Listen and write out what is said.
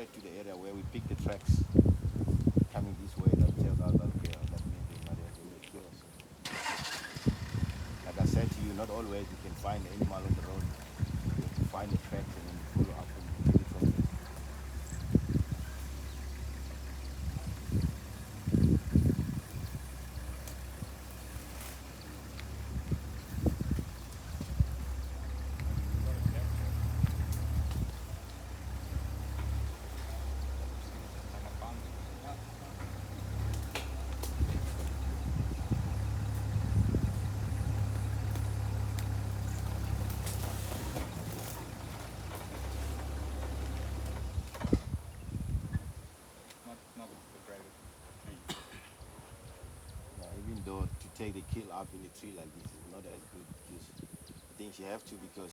flat to the area where we pick the tracks coming this way. That tells us that okay, that means they might have been close. Like I said to you, not always you can find the animal on the road. You have to find the tracks and then you follow up and take it from there. Even though to take the kill up in a tree like this is not as good because I think you have to because